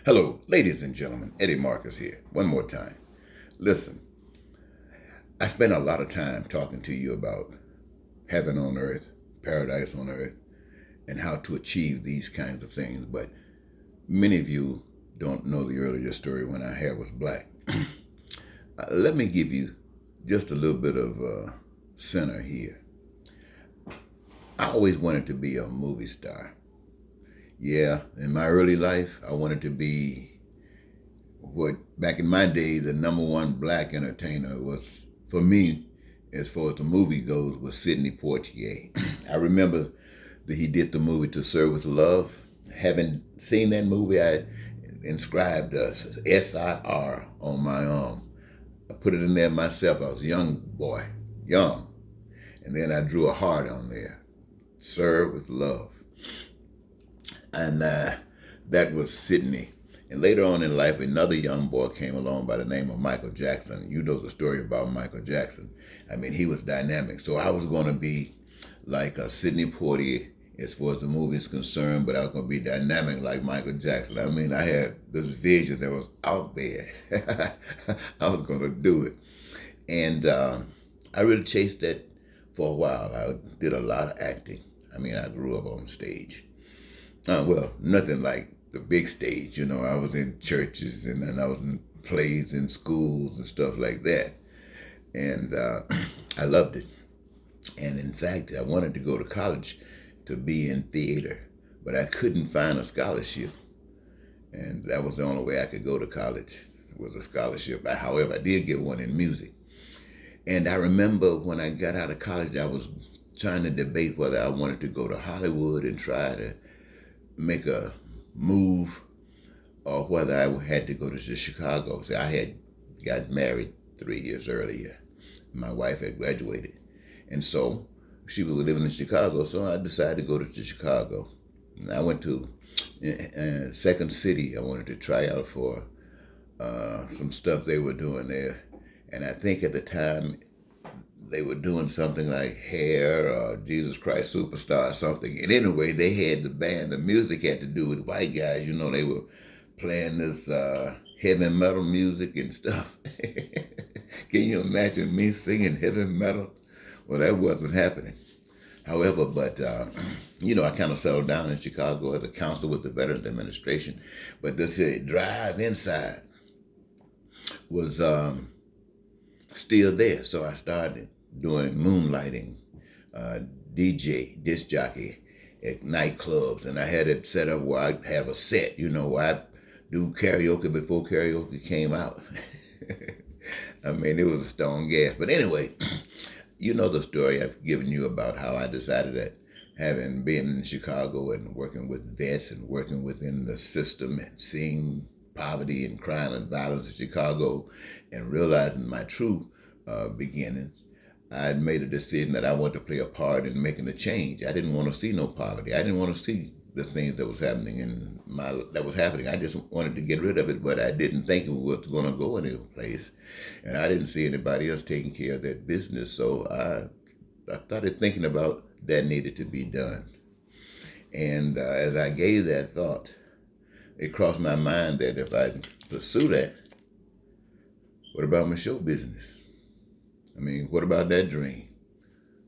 Hello, ladies and gentlemen. Eddie Marcus here. One more time. Listen, I spent a lot of time talking to you about heaven on earth, paradise on earth, and how to achieve these kinds of things. But many of you don't know the earlier story when our hair was black. Let me give you just a little bit of center here. I always wanted to be a movie star. Yeah, in my early life, I wanted to be what back in my day the number one black entertainer was for me as far as the movie goes was Sidney Poitier. I remember that he did the movie To Serve with Love. Having seen that movie, I inscribed SIR on my arm. I put it in there myself. I was a young boy, young. And then I drew a heart on there. Serve with love. And that was Sidney. And later on in life, another young boy came along by the name of Michael Jackson. You know the story about Michael Jackson. I mean, he was dynamic. So I was going to be like a Sidney Poitier as far as the movie is concerned, but I was going to be dynamic like Michael Jackson. I mean, I had this vision that was out there. I was going to do it. And I really chased that for a while. I did a lot of acting. I mean, I grew up on stage. Well, nothing like the big stage. I was in churches and then I was in plays in schools and stuff like that. And I loved it. And in fact, I wanted to go to college to be in theater, but I couldn't find a scholarship. And that was the only way I could go to college was a scholarship. However, I did get one in music. And I remember when I got out of college, I was trying to debate whether I wanted to go to Hollywood and try to make a move or whether I had to go to Chicago. See, I had got married 3 years earlier. My wife had graduated. And so she was living in Chicago, so I decided to go to Chicago. And I went to Second City. I wanted to try out for some stuff they were doing there. And I think at the time they were doing something like Hair or Jesus Christ Superstar or something. And anyway, they had the band. The music had to do with white guys. They were playing this heavy metal music and stuff. Can you imagine me singing heavy metal? Well, that wasn't happening. However, but I kind of settled down in Chicago as a counselor with the Veterans Administration. But this drive inside was still there. So I started doing moonlighting, uh, DJ, disc jockey at nightclubs. And I had it set up where I have a set, where I do karaoke before karaoke came out. I mean, it was a stone gas. But anyway, you know the story I've given you about how I decided that having been in Chicago and working with vets and working within the system and seeing poverty and crime and violence in Chicago and realizing my true beginnings, I had made a decision that I wanted to play a part in making a change. I didn't want to see no poverty. I didn't want to see the things that was happening I just wanted to get rid of it, but I didn't think it was going to go any place, and I didn't see anybody else taking care of that business. So I started thinking about that needed to be done. And as I gave that thought, it crossed my mind that if I pursue that, what about my show business? I mean, what about that dream?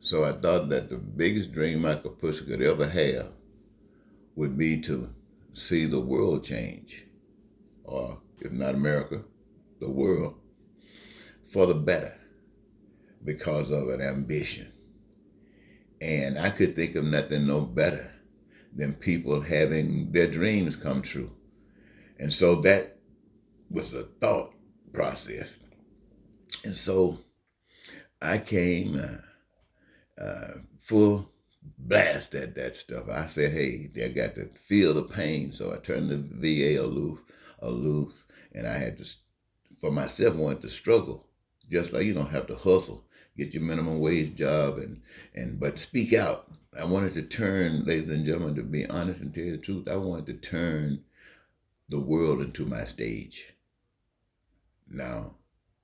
So I thought that the biggest dream Michael Push could ever have would be to see the world change, or if not America, the world, for the better because of an ambition. And I could think of nothing no better than people having their dreams come true. And so that was a thought process. And so I came full blast at that stuff. I said, hey, I got to feel the pain. So I turned the VA aloof, and I had to, for myself, wanted to struggle. Just like you don't have to hustle, get your minimum wage job, but speak out. I wanted to turn, ladies and gentlemen, to be honest and tell you the truth, I wanted to turn the world into my stage. Now,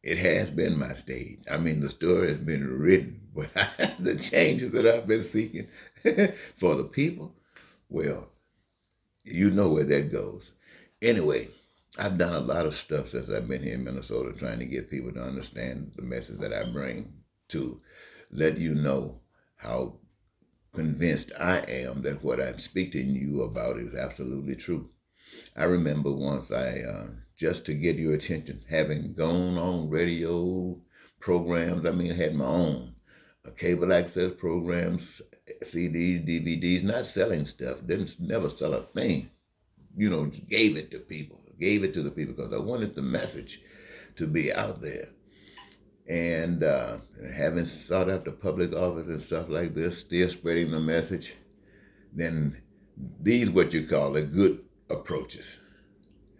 it has been my stage. I mean, the story has been written, but the changes that I've been seeking for the people, well, you know where that goes. Anyway, I've done a lot of stuff since I've been here in Minnesota trying to get people to understand the message that I bring, to let you know how convinced I am that what I'm speaking to you about is absolutely true. I remember once just to get your attention, having gone on radio programs, I mean, I had my own cable access programs, CDs, DVDs, not selling stuff, didn't never sell a thing. Gave it to people, gave it to the people because I wanted the message to be out there. And having sought after public office and stuff like this, still spreading the message, then these what you call the good approaches.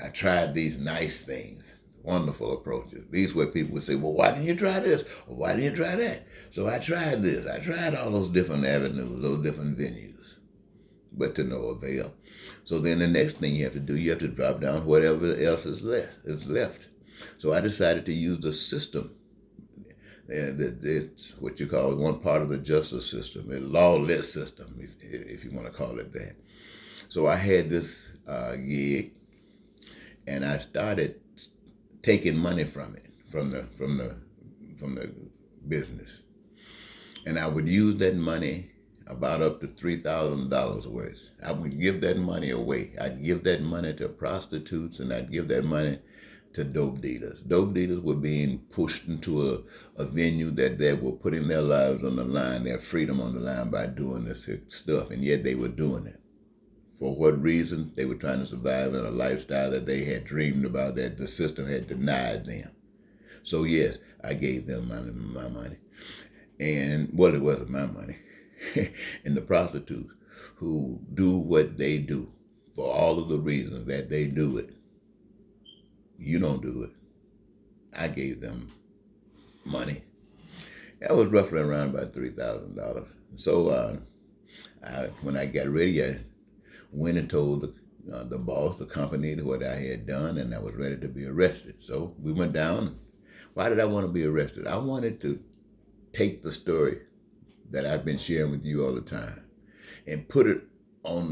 I tried these nice things, wonderful approaches. These where people would say, well, why didn't you try this? Or why didn't you try that? So I tried this. I tried all those different avenues, those different venues, but to no avail. So then the next thing you have to do, you have to drop down whatever else is left. So I decided to use the system. And it's what you call one part of the justice system, a lawless system, if you want to call it that. So I had this gig, and I started taking money from it, from the business, and I would use that money about up to $3,000 worth. I would give that money away. I'd give that money to prostitutes, and I'd give that money to dope dealers. Dope dealers were being pushed into a venue that they were putting their lives on the line, their freedom on the line by doing this stuff, and yet they were doing it. For what reason? They were trying to survive in a lifestyle that they had dreamed about, that the system had denied them. So yes, I gave them my money. And, well, it wasn't my money. And the prostitutes who do what they do for all of the reasons that they do it, you don't do it. I gave them money. That was roughly around about $3,000. So when I got ready, I went and told the boss, the company, what I had done, and I was ready to be arrested. So we went down. Why did I want to be arrested? I wanted to take the story that I've been sharing with you all the time and put it on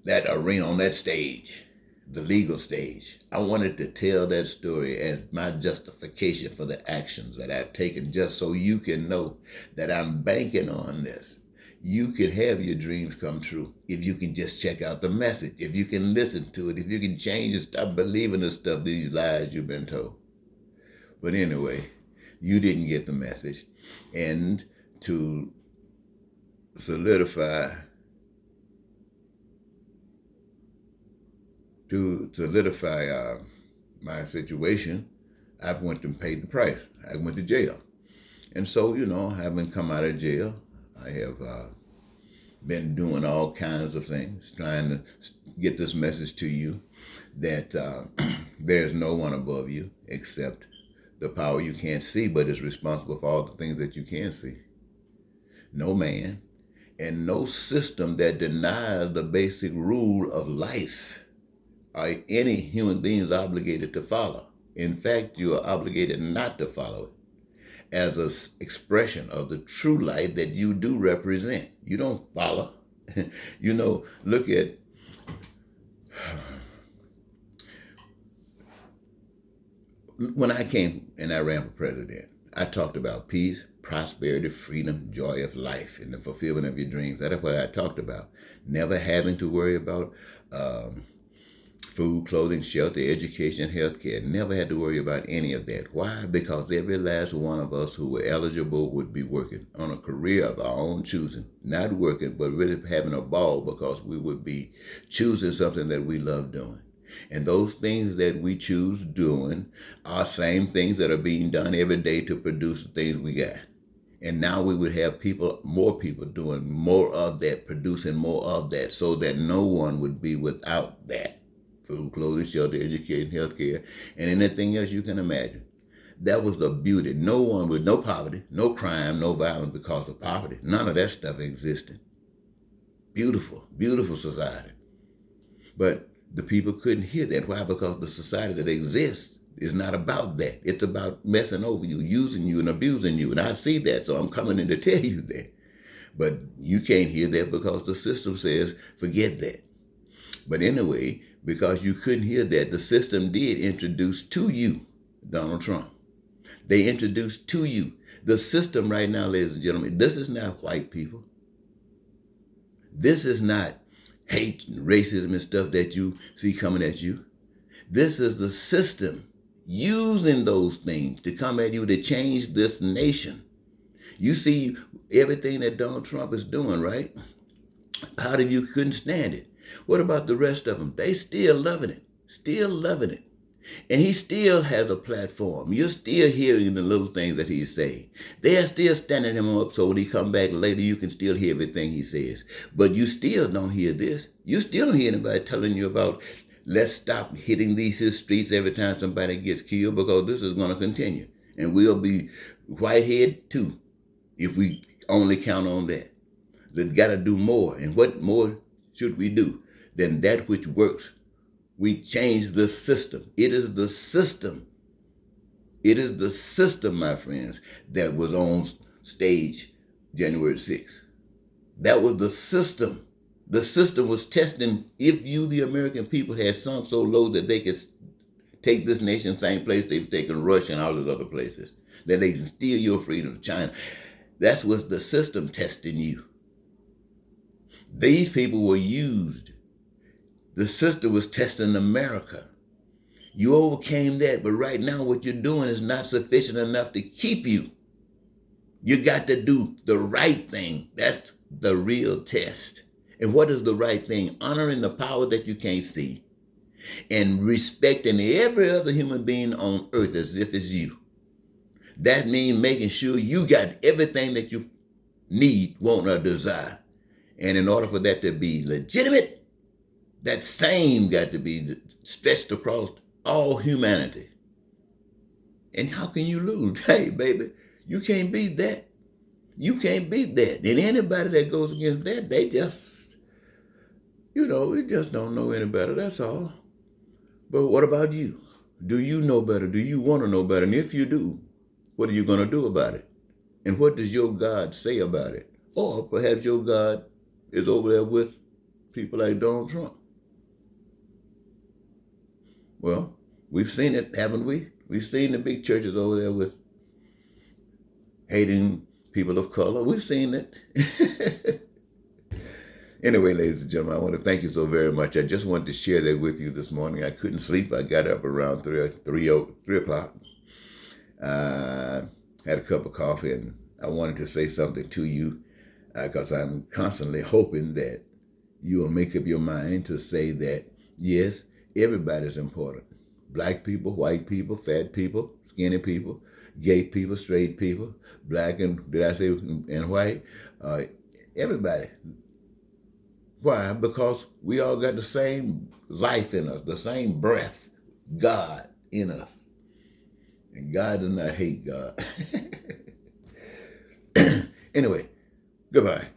that arena, on that stage, the legal stage. I wanted to tell that story as my justification for the actions that I've taken, just so you can know that I'm banking on this. You can have your dreams come true if you can just check out the message, if you can listen to it, if you can change and stop believing the stuff, these lies you've been told. But anyway, you didn't get the message. And to solidify my situation, I went and paid the price. I went to jail. And so, having come out of jail, I have been doing all kinds of things, trying to get this message to you that there's no one above you except the power you can't see, but is responsible for all the things that you can see. No man and no system that denies the basic rule of life are any human beings obligated to follow. In fact, you are obligated not to follow it as an expression of the true light that you do represent. You don't follow. Look at when I came and I ran for president, I talked about peace, prosperity, freedom, joy of life, and the fulfillment of your dreams. That's what I talked about. Never having to worry about food, clothing, shelter, education, healthcare. Never had to worry about any of that. Why? Because every last one of us who were eligible would be working on a career of our own choosing. Not working, but really having a ball, because we would be choosing something that we love doing. And those things that we choose doing are same things that are being done every day to produce the things we got. And now we would have more people doing more of that, producing more of that, so that no one would be without that. Food, clothing, shelter, education, healthcare, and anything else you can imagine. That was the beauty. No one with no poverty, no crime, no violence because of poverty. None of that stuff existed. Beautiful, beautiful society. But the people couldn't hear that. Why? Because the society that exists is not about that. It's about messing over you, using you, and abusing you. And I see that, so I'm coming in to tell you that. But you can't hear that because the system says, forget that. But anyway, because you couldn't hear that. The system did introduce to you Donald Trump. They introduced to you. The system right now, ladies and gentlemen, this is not white people. This is not hate and racism and stuff that you see coming at you. This is the system using those things to come at you to change this nation. You see everything that Donald Trump is doing, right? Part of you couldn't stand it. What about the rest of them? They still loving it, still loving it. And he still has a platform. You're still hearing the little things that he's saying. They are still standing him up so when he come back later, you can still hear everything he says. But you still don't hear this. You still don't hear anybody telling you about, let's stop hitting these streets every time somebody gets killed, because this is going to continue. And we'll be whitehead too if we only count on that. We've got to do more. And what more should we do than that which works? We change the system. It is the system. It is the system, my friends, that was on stage January 6th. That was the system. The system was testing if you, the American people, had sunk so low that they could take this nation same place they've taken Russia and all those other places, that they can steal your freedom to China. That was the system testing you. These people were used. The system was testing America. You overcame that, but right now what you're doing is not sufficient enough to keep you. You got to do the right thing. That's the real test. And what is the right thing? Honoring the power that you can't see and respecting every other human being on earth as if it's you. That means making sure you got everything that you need, want, or desire. And in order for that to be legitimate, that same got to be stretched across all humanity. And how can you lose? Hey, baby, you can't beat that. You can't beat that. And anybody that goes against that, they just, we just don't know any better, that's all. But what about you? Do you know better? Do you want to know better? And if you do, what are you going to do about it? And what does your God say about it? Or perhaps your God is over there with people like Donald Trump. Well, we've seen it, haven't we? We've seen the big churches over there with hating people of color. We've seen it. Anyway, ladies and gentlemen, I want to thank you so very much. I just wanted to share that with you this morning. I couldn't sleep. I got up around 3 o'clock. Had a cup of coffee, and I wanted to say something to you because I'm constantly hoping that you will make up your mind to say that, yes, everybody's important. Black people, white people, fat people, skinny people, gay people, straight people, black and, did I say, and white? Everybody. Why? Because we all got the same life in us, the same breath, God in us. And God does not hate God. Anyway, goodbye.